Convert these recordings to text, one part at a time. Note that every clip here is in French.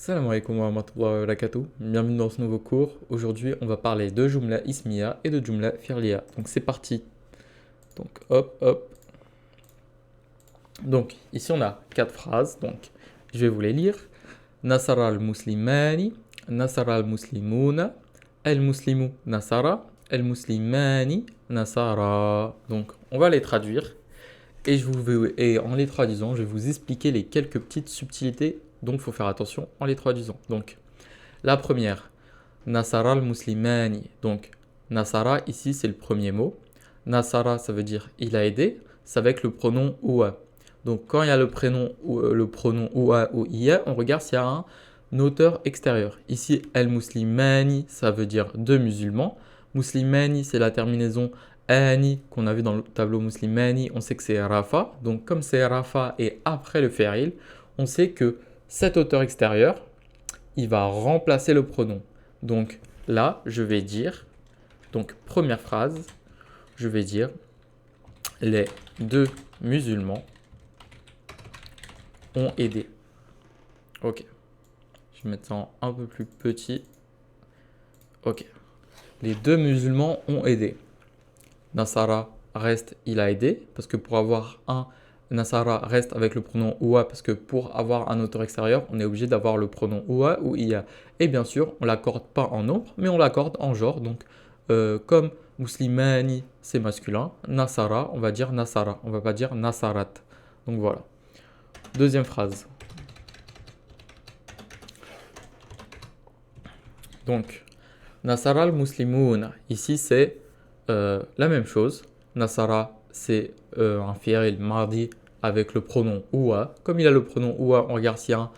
Salam alaikum wa rahmatullahi wa barakatuh. Bienvenue dans ce nouveau cours. Aujourd'hui, on va parler de Jumla Ismiya et de Jumla Fi'liya. Donc c'est parti. Donc hop, hop. Donc ici on a quatre phrases. Donc je vais vous les lire. Nasara al-muslimani, nasara al-muslimuna, al-muslimu nasara, al-muslimani nasara. Donc on va les traduire. Et en les traduisant, je vais vous expliquer les quelques petites subtilités dont il faut faire attention en les traduisant. Donc, la première, Nasara al-Muslimani. Donc, Nasara, ici, c'est le premier mot. Nasara, ça veut dire il a aidé. C'est avec le pronom Oua. Donc, quand il y a le pronom Oua ou Iya, on regarde s'il y a un auteur extérieur. Ici, al-Muslimani, ça veut dire deux musulmans. Muslimani, c'est la terminaison Ani qu'on a vu dans le tableau Muslimani. On sait que c'est Rafa. Donc, comme c'est Rafa et après le fi'il, on sait que cet auteur extérieur, il va remplacer le pronom. Donc là, je vais dire, donc première phrase, je vais dire les deux musulmans ont aidé. Ok. Je vais mettre ça un peu plus petit. Ok. Les deux musulmans ont aidé. Nasara reste, il a aidé, parce que pour avoir un Nasara reste avec le pronom Oua, parce que pour avoir un auteur extérieur, on est obligé d'avoir le pronom Oua ou Iya. Et bien sûr, on ne l'accorde pas en nombre, mais on l'accorde en genre. Donc, comme Muslimani, c'est masculin, Nasara, on va dire Nasara, on ne va pas dire Nasarat. Donc voilà. Deuxième phrase. Donc, Nasara al-Muslimoun, ici c'est la même chose. Nasara, c'est un fi'il mardi avec le pronom Oua. Comme il a le pronom Oua, on regarde s'il y a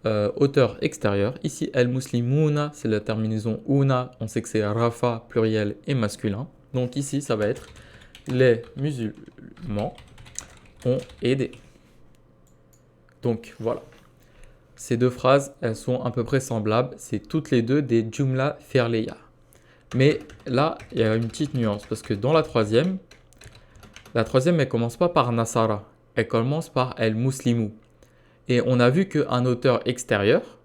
un auteur extérieur. Ici, al-Muslimouna, c'est la terminaison Ouna. On sait que c'est Rafa, pluriel et masculin. Donc ici, ça va être les musulmans ont aidé. Donc voilà. Ces deux phrases, elles sont à peu près semblables. C'est toutes les deux des Jumla Fi'liya. Mais là, il y a une petite nuance parce que dans la troisième, elle commence pas par Nasara, elle commence par El Muslimu. Et on a vu qu'un auteur extérieur,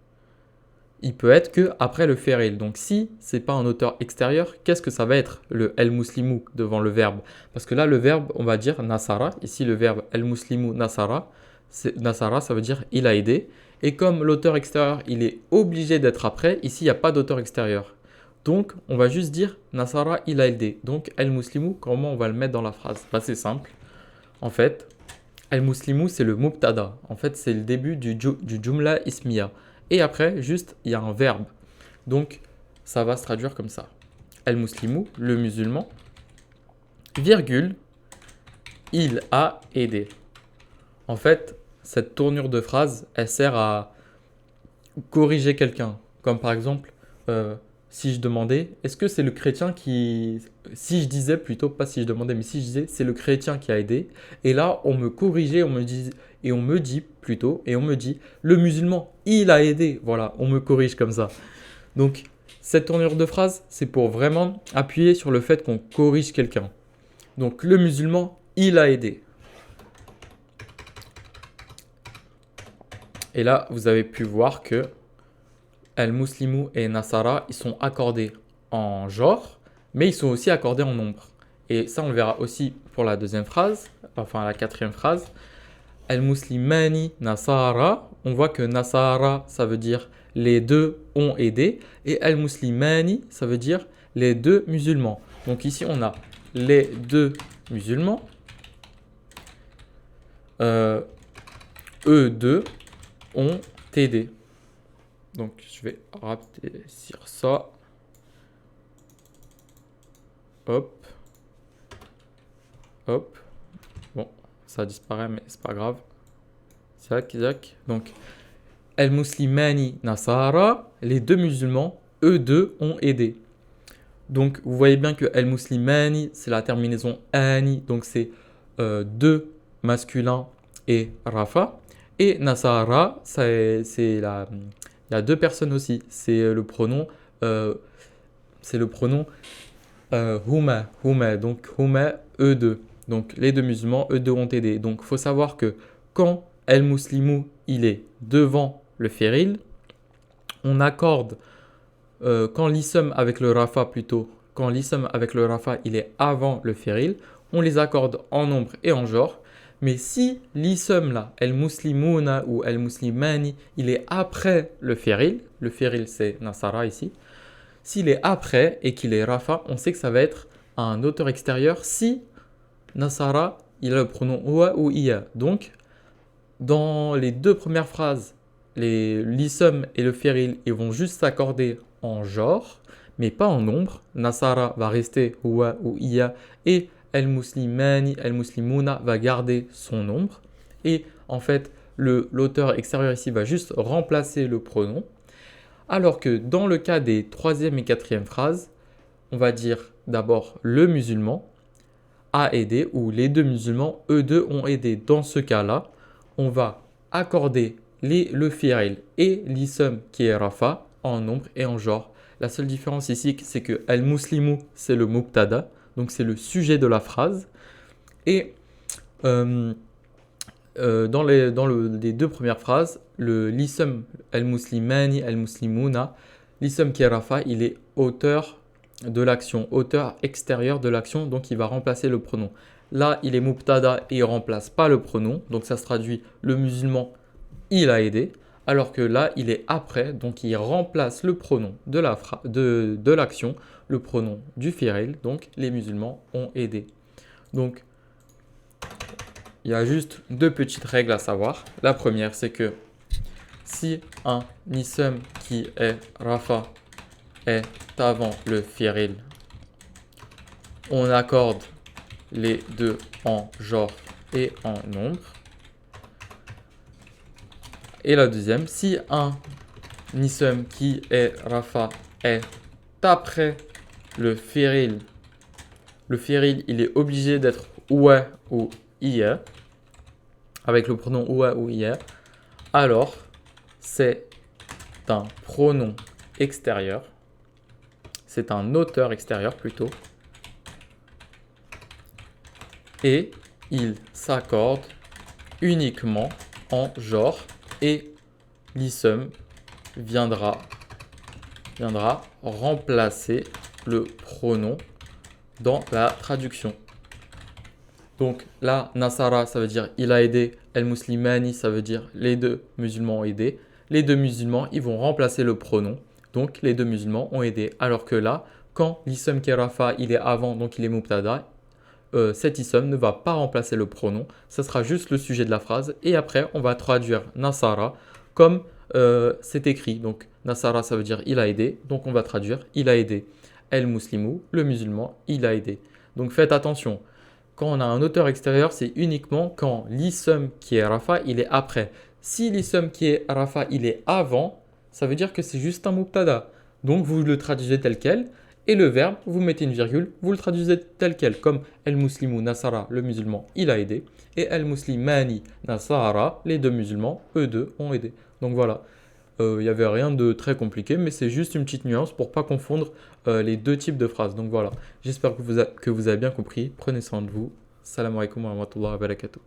il peut être que après le fi'il. Donc si c'est pas un auteur extérieur, qu'est-ce que ça va être le El Muslimu devant le verbe? Parce que là, le verbe, on va dire Nasara. Ici, le verbe El Muslimu Nasara. Nasara, ça veut dire il a aidé. Et comme l'auteur extérieur, il est obligé d'être après, ici, il n'y a pas d'auteur extérieur. Donc, on va juste dire Nasara il a aidé. Donc, El Muslimu, comment on va le mettre dans la phrase? Bah, c'est simple. En fait, El Muslimu, c'est le mubtada. En fait, c'est le début du Jumla Ismiya. Et après, juste, il y a un verbe. Donc, ça va se traduire comme ça. El Muslimu, le musulman, virgule, il a aidé. En fait, cette tournure de phrase, elle sert à corriger quelqu'un. Comme par exemple, si je demandais, est-ce que c'est le chrétien qui... Si je disais plutôt, pas si je demandais, mais si je disais, c'est le chrétien qui a aidé. Et là, on me corrigeait, on me dit, le musulman, il a aidé. Voilà, on me corrige comme ça. Donc, cette tournure de phrase, c'est pour vraiment appuyer sur le fait qu'on corrige quelqu'un. Donc, le musulman, il a aidé. Et là, vous avez pu voir que Al-Muslimu et Nasara, ils sont accordés en genre, mais ils sont aussi accordés en nombre. Et ça, on le verra aussi pour la deuxième phrase, enfin la quatrième phrase. Al-Muslimani Nasara, on voit que Nasara, ça veut dire les deux ont aidé, et Al-Muslimani, ça veut dire les deux musulmans. Donc ici, on a les deux musulmans, eux deux ont aidé. Donc je vais rapetir ça. Hop. Hop. Bon, ça disparaît, mais c'est pas grave. Zac, zac. Donc, El Muslimani Nasara, les deux musulmans, eux deux ont aidé. Donc, vous voyez bien que El Muslimani, c'est la terminaison Ani, donc c'est deux masculins et Rafa. Et Nasara, c'est la... Il y a deux personnes aussi. C'est le pronom, huma, huma. Donc huma, eux deux. Donc les deux musulmans, eux deux ont aidé. Donc il faut savoir que quand El Muslimu, il est devant le fi'il, on accorde quand l'ism avec le rafa plutôt, quand l'ism avec le rafa il est avant le fi'il, on les accorde en nombre et en genre. Mais si l'ism là, el muslimuna ou el muslimani, il est après le fi'il c'est nasara ici, s'il est après et qu'il est rafa, on sait que ça va être un auteur extérieur si nasara, il a le pronom huwa ou iya. Donc, dans les deux premières phrases, l'ism et le fi'il, ils vont juste s'accorder en genre, mais pas en nombre. Nasara va rester huwa ou iya et el-muslimani, el-muslimuna va garder son nombre. Et en fait, l'auteur extérieur ici va juste remplacer le pronom. Alors que dans le cas des troisième et quatrième phrases, on va dire d'abord le musulman a aidé ou les deux musulmans, eux deux ont aidé. Dans ce cas-là, on va accorder le fi'il et l'ism qui est rafa en nombre et en genre. La seule différence ici, c'est que al-muslimu, c'est le mubtada, donc c'est le sujet de la phrase. Et dans les deux premières phrases, l'ism al-muslimani, al-muslimuna, l'ism qui est rafa, il est auteur de l'action, auteur extérieur de l'action, donc il va remplacer le pronom. Là, il est mubtada et il ne remplace pas le pronom, donc ça se traduit le musulman, il a aidé, alors que là, il est après, donc il remplace le pronom de l'action, le pronom du fi'il, donc les musulmans ont aidé. Donc, il y a juste deux petites règles à savoir. La première, c'est que si un ism qui est rafa est avant le fi'il, on accorde les deux en genre et en nombre. Et la deuxième, si un ism qui est rafa est après le fi'il il est obligé d'être ouah ou iya, avec le pronom ouah ou iya, alors c'est un pronom extérieur, c'est un auteur extérieur plutôt, et il s'accorde uniquement en genre et l'ism viendra remplacer le pronom dans la traduction. Donc là, nasara, ça veut dire il a aidé, el-muslimani, ça veut dire les deux musulmans ont aidé. Les deux musulmans, ils vont remplacer le pronom. Donc les deux musulmans ont aidé. Alors que là, quand l'ism qui est rafa, il est avant, donc il est mubtada, cet ism ne va pas remplacer le pronom. Ça sera juste le sujet de la phrase. Et après, on va traduire nasara comme c'est écrit. Donc nasara, ça veut dire il a aidé. Donc on va traduire il a aidé. El-muslimu, le musulman, il a aidé. Donc faites attention. Quand on a un auteur extérieur, c'est uniquement quand l'ism qui est rafa, il est après. Si l'ism qui est rafa, il est avant, ça veut dire que c'est juste un mubtada. Donc vous le traduisez tel quel. Et le verbe, vous mettez une virgule, vous le traduisez tel quel. Comme el-muslimu nasara, le musulman, il a aidé. Et el-muslimani nasara, les deux musulmans, eux deux, ont aidé. Donc voilà. Il n'y avait rien de très compliqué, mais c'est juste une petite nuance pour ne pas confondre les deux types de phrases. Donc voilà, j'espère que vous avez bien compris. Prenez soin de vous. Salam alaikum wa rahmatullahi wa barakatuh.